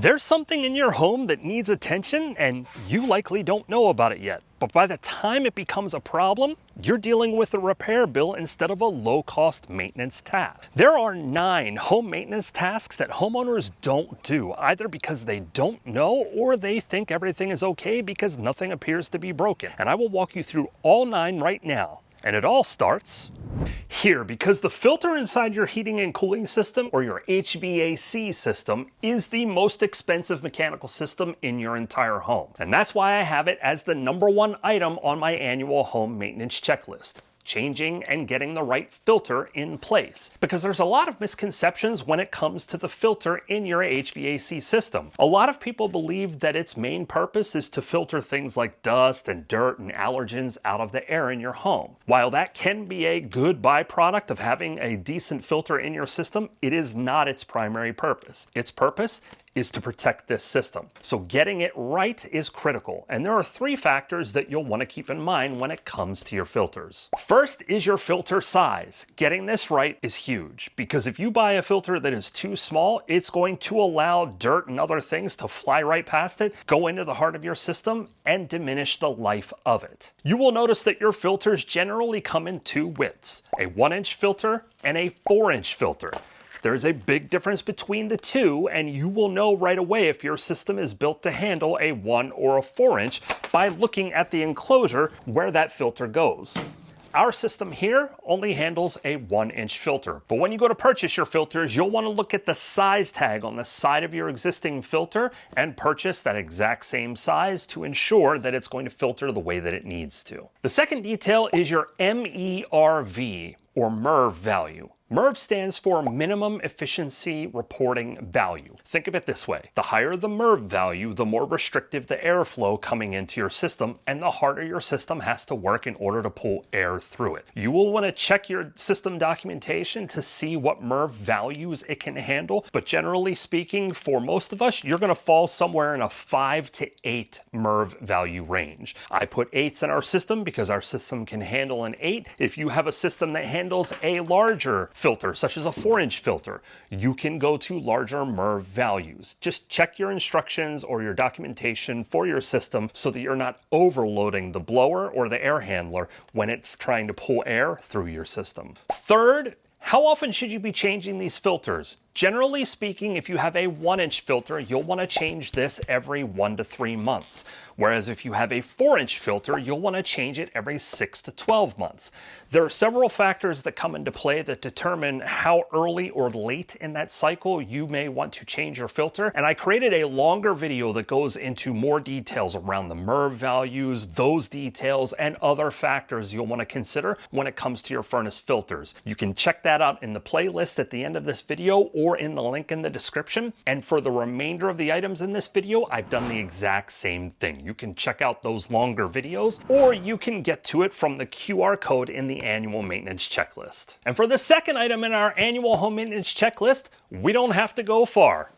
There's something in your home that needs attention and you likely don't know about it yet. But by the time it becomes a problem, you're dealing with a repair bill instead of a low-cost maintenance task. There are 9 home maintenance tasks that homeowners don't do, either because they don't know or they think everything is okay because nothing appears to be broken. And I will walk you through all 9 right now. And it all starts here, because the filter inside your heating and cooling system, or your HVAC system, is the most expensive mechanical system in your entire home. And that's why I have it as the #1 item on my annual home maintenance checklist. Changing and getting the right filter in place. Because there's a lot of misconceptions when it comes to the filter in your HVAC system. A lot of people believe that its main purpose is to filter things like dust and dirt and allergens out of the air in your home. While that can be a good byproduct of having a decent filter in your system, it is not its primary purpose. Its purpose is to protect this system. So getting it right is critical, and there are 3 factors that you'll want to keep in mind when it comes to your filters. First is your filter size. Getting this right is huge, because if you buy a filter that is too small, it's going to allow dirt and other things to fly right past it, go into the heart of your system, and diminish the life of it. You will notice that your filters generally come in 2 widths, a 1-inch filter and a 4-inch filter. There's a big difference between the 2, and you will know right away if your system is built to handle a 1 or a 4-inch by looking at the enclosure where that filter goes. Our system here only handles a 1-inch filter, but when you go to purchase your filters, you'll want to look at the size tag on the side of your existing filter and purchase that exact same size to ensure that it's going to filter the way that it needs to. The second detail is your MERV, or MERV value. MERV stands for Minimum Efficiency Reporting Value. Think of it this way. The higher the MERV value, the more restrictive the airflow coming into your system, and the harder your system has to work in order to pull air through it. You will want to check your system documentation to see what MERV values it can handle, but generally speaking, for most of us, you're going to fall somewhere in a 5 to 8 MERV value range. I put 8s in our system because our system can handle an 8. If you have a system that handles a larger filter, such as a 4-inch filter, you can go to larger MERV values. Just check your instructions or your documentation for your system so that you're not overloading the blower or the air handler when it's trying to pull air through your system. Third, how often should you be changing these filters? Generally speaking, if you have a 1-inch filter, you'll want to change this every 1 to 3 months. Whereas if you have a 4-inch filter, you'll want to change it every 6 to 12 months. There are several factors that come into play that determine how early or late in that cycle you may want to change your filter. And I created a longer video that goes into more details around the MERV values, those details, and other factors you'll want to consider when it comes to your furnace filters. You can check that out in the playlist at the end of this video or in the link in the description. And for the remainder of the items in this video, I've done the exact same thing. You can check out those longer videos, or you can get to it from the QR code in the annual maintenance checklist. And for the second item in our annual home maintenance checklist, we don't have to go far.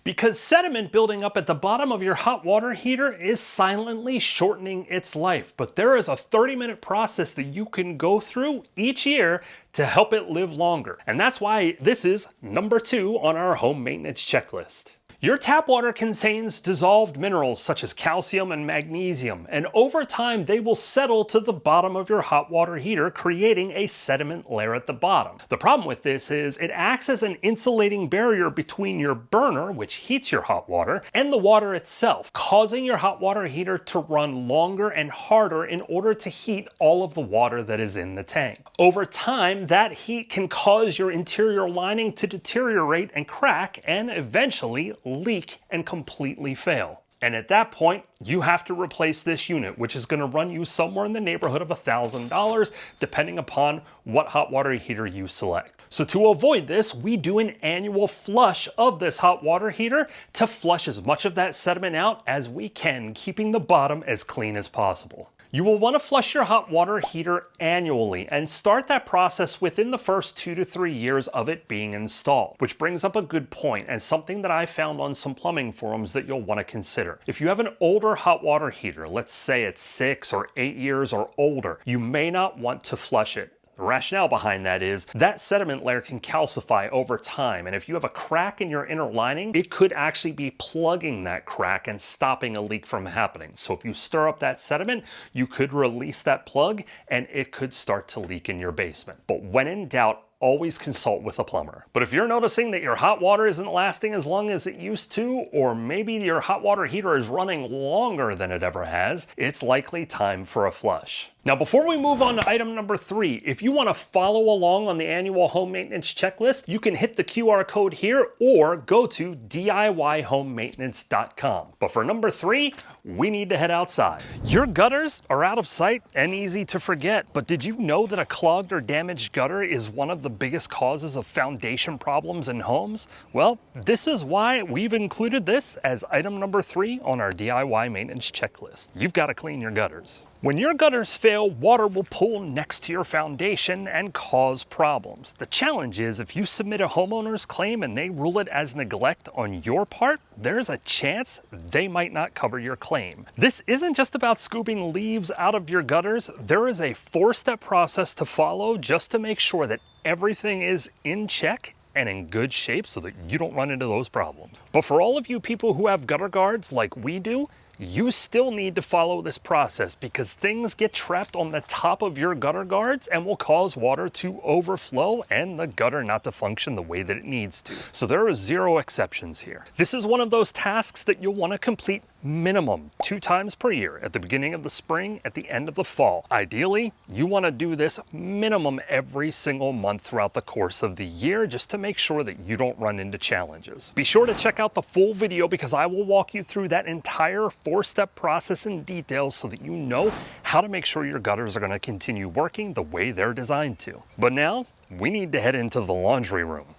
Because sediment building up at the bottom of your hot water heater is silently shortening its life. But there is a 30-minute process that you can go through each year to help it live longer. And that's why this is #2 on our home maintenance checklist. Your tap water contains dissolved minerals such as calcium and magnesium, and over time they will settle to the bottom of your hot water heater, creating a sediment layer at the bottom. The problem with this is it acts as an insulating barrier between your burner, which heats your hot water, and the water itself, causing your hot water heater to run longer and harder in order to heat all of the water that is in the tank. Over time, that heat can cause your interior lining to deteriorate and crack, and eventually leak and completely fail. And at that point, you have to replace this unit, which is going to run you somewhere in the neighborhood of $1,000, depending upon what hot water heater you select. So to avoid this, we do an annual flush of this hot water heater to flush as much of that sediment out as we can, keeping the bottom as clean as possible. You will want to flush your hot water heater annually and start that process within the first 2 to 3 years of it being installed, which brings up a good point and something that I found on some plumbing forums that you'll want to consider. If you have an older hot water heater, let's say it's 6 or 8 years or older, you may not want to flush it. The rationale behind that is that sediment layer can calcify over time, and if you have a crack in your inner lining, it could actually be plugging that crack and stopping a leak from happening. So if you stir up that sediment, you could release that plug and it could start to leak in your basement. But when in doubt, always consult with a plumber. But if you're noticing that your hot water isn't lasting as long as it used to, or maybe your hot water heater is running longer than it ever has, it's likely time for a flush. Now, before we move on to item number 3, if you want to follow along on the annual home maintenance checklist, you can hit the QR code here or go to DIYHomeMaintenance.com. But for number 3, we need to head outside. Your gutters are out of sight and easy to forget, but did you know that a clogged or damaged gutter is one of the biggest causes of foundation problems in homes? Well, this is why we've included this as item number 3 on our DIY maintenance checklist. You've got to clean your gutters. When your gutters fail, water will pool next to your foundation and cause problems. The challenge is if you submit a homeowner's claim and they rule it as neglect on your part, there's a chance they might not cover your claim. This isn't just about scooping leaves out of your gutters. There is a 4-step process to follow just to make sure that everything is in check and in good shape so that you don't run into those problems. But for all of you people who have gutter guards like we do, you still need to follow this process because things get trapped on the top of your gutter guards and will cause water to overflow and the gutter not to function the way that it needs to. So there are 0 exceptions here. This is one of those tasks that you'll want to complete minimum 2 times per year, at the beginning of the spring, at the end of the fall. Ideally, you want to do this minimum every single month throughout the course of the year just to make sure that you don't run into challenges. Be sure to check out the full video because I will walk you through that entire 4-step process in detail so that you know how to make sure your gutters are going to continue working the way they're designed to. But now, we need to head into the laundry room.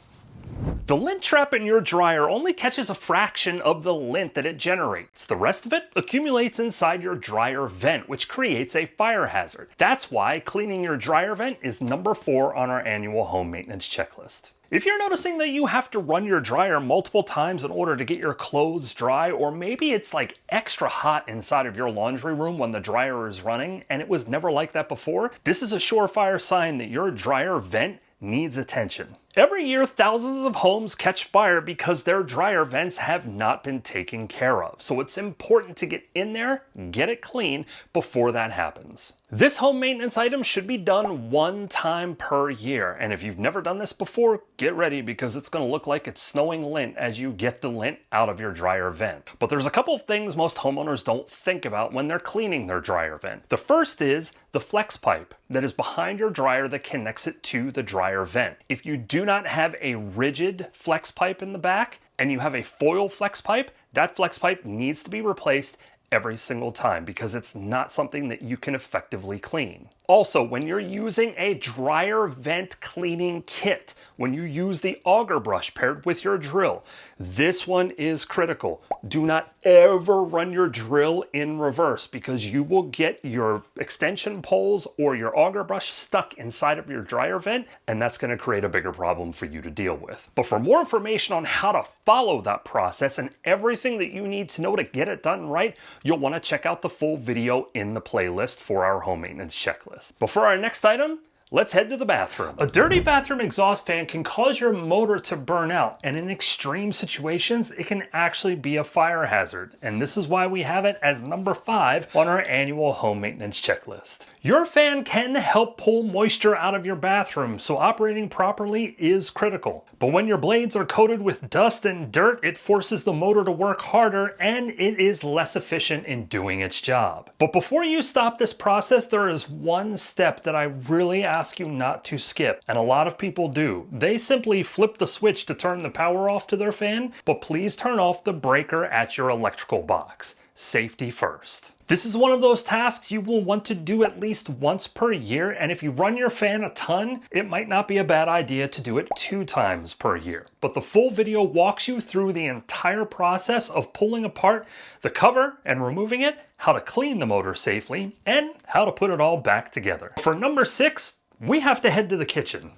The lint trap in your dryer only catches a fraction of the lint that it generates. The rest of it accumulates inside your dryer vent, which creates a fire hazard. That's why cleaning your dryer vent is number 4 on our annual home maintenance checklist. If you're noticing that you have to run your dryer multiple times in order to get your clothes dry, or maybe it's like extra hot inside of your laundry room when the dryer is running and it was never like that before, this is a surefire sign that your dryer vent needs attention. Every year, thousands of homes catch fire because their dryer vents have not been taken care of. So it's important to get in there, get it clean before that happens. This home maintenance item should be done 1 time per year. And if you've never done this before, get ready because it's going to look like it's snowing lint as you get the lint out of your dryer vent. But there's a couple of things most homeowners don't think about when they're cleaning their dryer vent. The first is the flex pipe that is behind your dryer that connects it to the dryer vent. If you do not have a rigid flex pipe in the back and you have a foil flex pipe, that flex pipe needs to be replaced every single time because it's not something that you can effectively clean. Also, when you're using a dryer vent cleaning kit, when you use the auger brush paired with your drill, this one is critical. Do not ever run your drill in reverse because you will get your extension poles or your auger brush stuck inside of your dryer vent, and that's going to create a bigger problem for you to deal with. But for more information on how to follow that process and everything that you need to know to get it done right, you'll want to check out the full video in the playlist for our home maintenance checklist. But for our next item, let's head to the bathroom. A dirty bathroom exhaust fan can cause your motor to burn out, and in extreme situations, it can actually be a fire hazard. And this is why we have it as number 5 on our annual home maintenance checklist. Your fan can help pull moisture out of your bathroom, so operating properly is critical. But when your blades are coated with dust and dirt, it forces the motor to work harder and it is less efficient in doing its job. But before you stop this process, there is one step that I really ask you not to skip, and a lot of people do. They simply flip the switch to turn the power off to their fan, but please turn off the breaker at your electrical box. Safety first. This is one of those tasks you will want to do at least once per year, and if you run your fan a ton, it might not be a bad idea to do it 2 times per year. But the full video walks you through the entire process of pulling apart the cover and removing it, how to clean the motor safely, and how to put it all back together. For number 6, we have to head to the kitchen.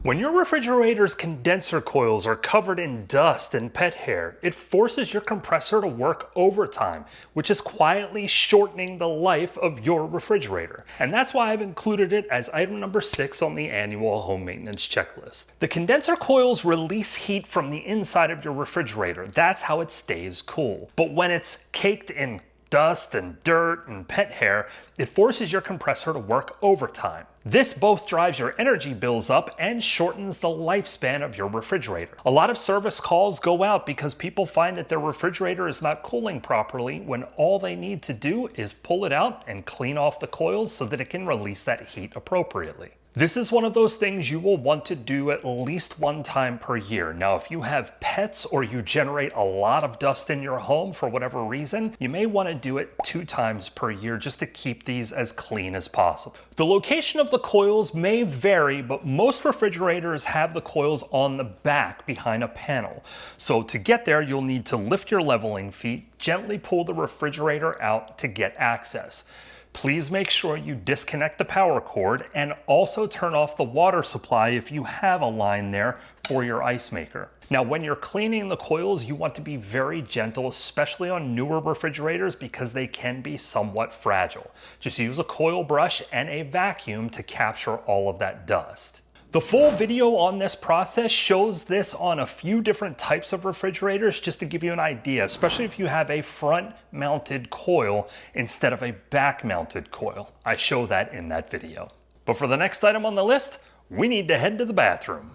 When your refrigerator's condenser coils are covered in dust and pet hair, it forces your compressor to work overtime, which is quietly shortening the life of your refrigerator. And that's why I've included it as item number 6 on the annual home maintenance checklist. The condenser coils release heat from the inside of your refrigerator. That's how it stays cool. But when it's caked in dust and dirt and pet hair, it forces your compressor to work overtime. This both drives your energy bills up and shortens the lifespan of your refrigerator. A lot of service calls go out because people find that their refrigerator is not cooling properly when all they need to do is pull it out and clean off the coils so that it can release that heat appropriately. This is one of those things you will want to do at least one time per year. Now, if you have pets or you generate a lot of dust in your home for whatever reason, you may want to do it 2 times per year just to keep these as clean as possible. The location of the coils may vary, but most refrigerators have the coils on the back behind a panel. So to get there, you'll need to lift your leveling feet, gently pull the refrigerator out to get access. Please make sure you disconnect the power cord and also turn off the water supply if you have a line there for your ice maker. Now, when you're cleaning the coils, you want to be very gentle, especially on newer refrigerators because they can be somewhat fragile. Just use a coil brush and a vacuum to capture all of that dust. The full video on this process shows this on a few different types of refrigerators just to give you an idea, especially if you have a front-mounted coil instead of a back-mounted coil. I show that in that video. But for the next item on the list, we need to head to the bathroom.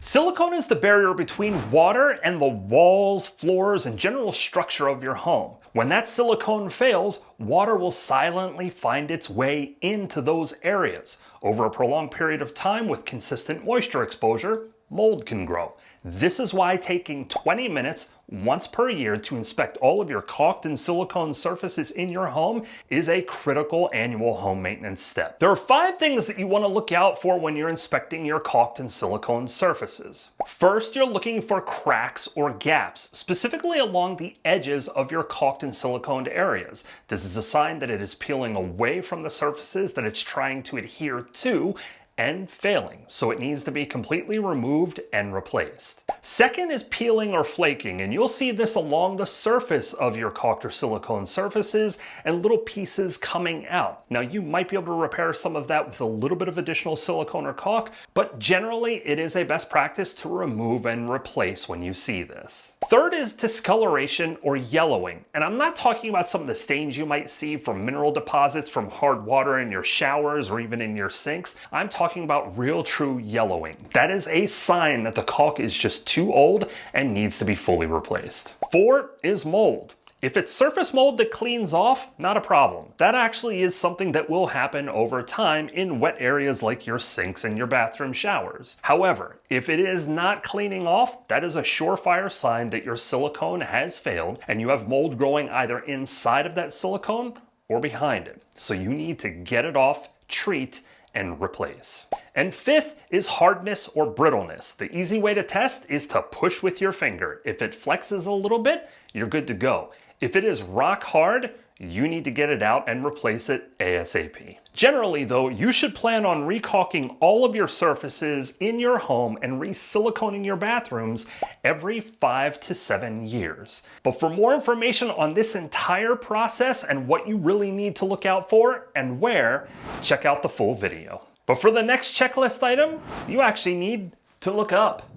Silicone is the barrier between water and the walls, floors, and general structure of your home. When that silicone fails, water will silently find its way into those areas. Over a prolonged period of time with consistent moisture exposure, mold can grow. This is why taking 20 minutes once per year to inspect all of your caulked and silicone surfaces in your home is a critical annual home maintenance step. There are 5 things that you want to look out for when you're inspecting your caulked and silicone surfaces. First, you're looking for cracks or gaps, specifically along the edges of your caulked and siliconed areas. This is a sign that it is peeling away from the surfaces that it's trying to adhere to and failing, so it needs to be completely removed and replaced. Second is peeling or flaking, and you'll see this along the surface of your caulked or silicone surfaces and little pieces coming out. Now, you might be able to repair some of that with a little bit of additional silicone or caulk, but generally it is a best practice to remove and replace when you see this. Third is discoloration or yellowing, and I'm not talking about some of the stains you might see from mineral deposits from hard water in your showers or even in your sinks. I'm talking about real true yellowing. That is a sign that the caulk is just too old and needs to be fully replaced. 4 is mold. If it's surface mold that cleans off, not a problem. That actually is something that will happen over time in wet areas like your sinks and your bathroom showers. However, if it is not cleaning off, that is a surefire sign that your silicone has failed and you have mold growing either inside of that silicone or behind it. So you need to get it off, treat, and replace. And 5th is hardness or brittleness. The easy way to test is to push with your finger. If it flexes a little bit, you're good to go. If it is rock hard, you need to get it out and replace it ASAP. Generally though, you should plan on recalking all of your surfaces in your home and re-siliconing your bathrooms every 5 to 7 years. But for more information on this entire process and what you really need to look out for and where, check out the full video. But for the next checklist item, you actually need to look up.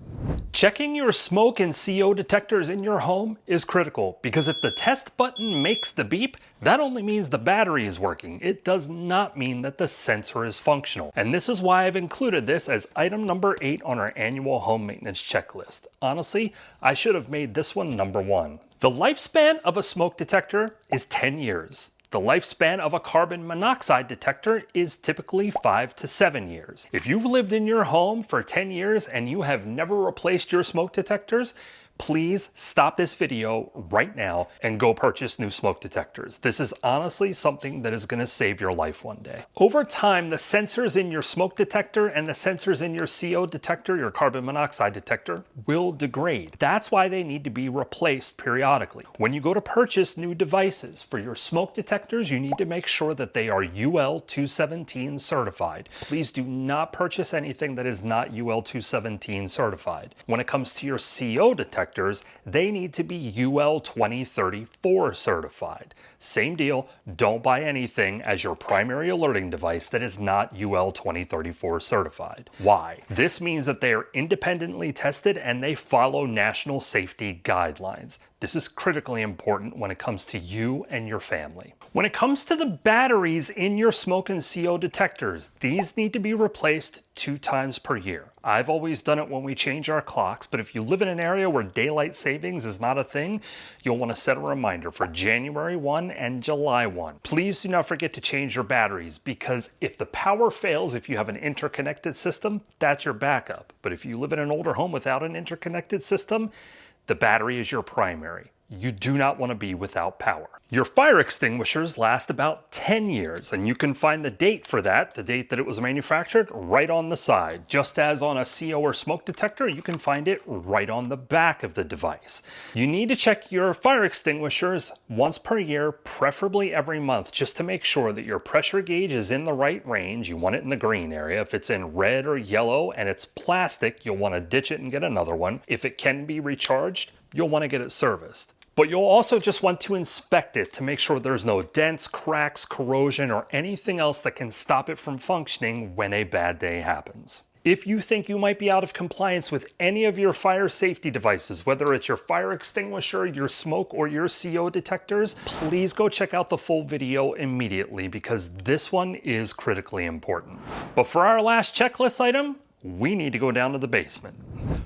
Checking your smoke and CO detectors in your home is critical because if the test button makes the beep, that only means the battery is working. It does not mean that the sensor is functional. And this is why I've included this as item number 8 on our annual home maintenance checklist. Honestly, I should have made this one number 1. The lifespan of a smoke detector is 10 years. The lifespan of a carbon monoxide detector is typically 5 to 7 years. If you've lived in your home for 10 years and you have never replaced your smoke detectors, please stop this video right now and go purchase new smoke detectors. This is honestly something that is going to save your life one day. Over time, the sensors in your smoke detector and the sensors in your CO detector, your carbon monoxide detector, will degrade. That's why they need to be replaced periodically. When you go to purchase new devices for your smoke detectors, you need to make sure that they are UL 217 certified. Please do not purchase anything that is not UL 217 certified. When it comes to your CO detectors, they need to be UL 2034 certified. Same deal, don't buy anything as your primary alerting device that is not UL 2034 certified. Why? This means that they are independently tested and they follow national safety guidelines. This is critically important when it comes to you and your family. When it comes to the batteries in your smoke and CO detectors, these need to be replaced 2 times per year. I've always done it when we change our clocks, but if you live in an area where daylight savings is not a thing, you'll want to set a reminder for January 1 and July 1. Please do not forget to change your batteries, because if the power fails, if you have an interconnected system, that's your backup. But if you live in an older home without an interconnected system, the battery is your primary. You do not want to be without power. Your fire extinguishers last about 10 years, and you can find the date for that, the date that it was manufactured, right on the side. Just as on a CO or smoke detector, you can find it right on the back of the device. You need to check your fire extinguishers once per year, preferably every month, just to make sure that your pressure gauge is in the right range. You want it in the green area. If it's in red or yellow and it's plastic, you'll want to ditch it and get another one. If it can be recharged, you'll want to get it serviced. But you'll also just want to inspect it to make sure there's no dents, cracks, corrosion, or anything else that can stop it from functioning when a bad day happens. If you think you might be out of compliance with any of your fire safety devices, whether it's your fire extinguisher, your smoke, or your CO detectors, please go check out the full video immediately, because this one is critically important. But for our last checklist item, we need to go down to the basement.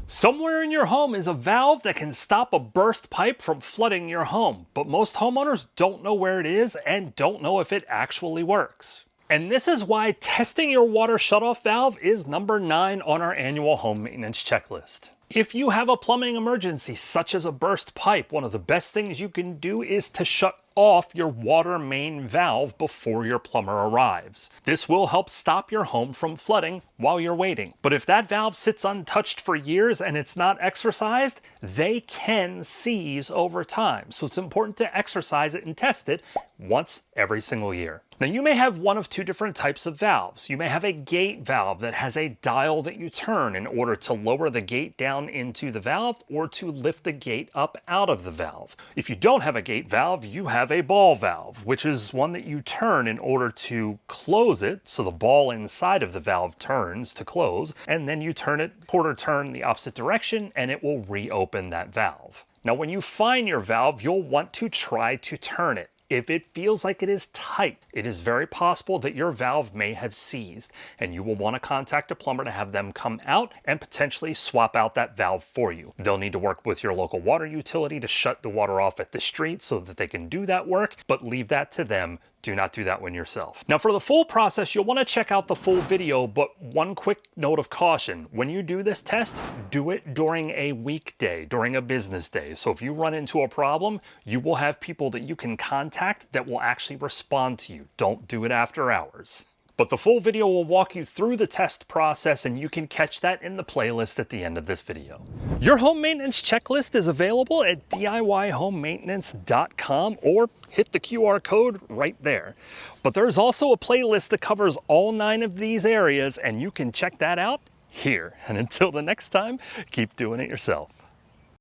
Somewhere in your home is a valve that can stop a burst pipe from flooding your home, but most homeowners don't know where it is and don't know if it actually works. And this is why testing your water shutoff valve is number 9 on our annual home maintenance checklist. If you have a plumbing emergency, such as a burst pipe, one of the best things you can do is to shut off your water main valve before your plumber arrives. This will help stop your home from flooding while you're waiting. But if that valve sits untouched for years and it's not exercised, they can seize over time. So it's important to exercise it and test it once every single year. Now, you may have one of 2 different types of valves. You may have a gate valve that has a dial that you turn in order to lower the gate down into the valve or to lift the gate up out of the valve. If you don't have a gate valve, you have a ball valve, which is one that you turn in order to close it, so the ball inside of the valve turns to close, and then you turn it quarter turn the opposite direction and it will reopen that valve. Now, when you find your valve, you'll want to try to turn it. If it feels like it is tight, it is very possible that your valve may have seized, and you will want to contact a plumber to have them come out and potentially swap out that valve for you. They'll need to work with your local water utility to shut the water off at the street so that they can do that work, but leave that to them. Do not do that one yourself. Now, for the full process, you'll want to check out the full video, but one quick note of caution. When you do this test, do it during a weekday, during a business day. So if you run into a problem, you will have people that you can contact that will actually respond to you. Don't do it after hours. But the full video will walk you through the test process, and you can catch that in the playlist at the end of this video. Your home maintenance checklist is available at DIYHomeMaintenance.com, or hit the QR code right there. But there's also a playlist that covers all 9 of these areas, and you can check that out here. And until the next time, keep doing it yourself.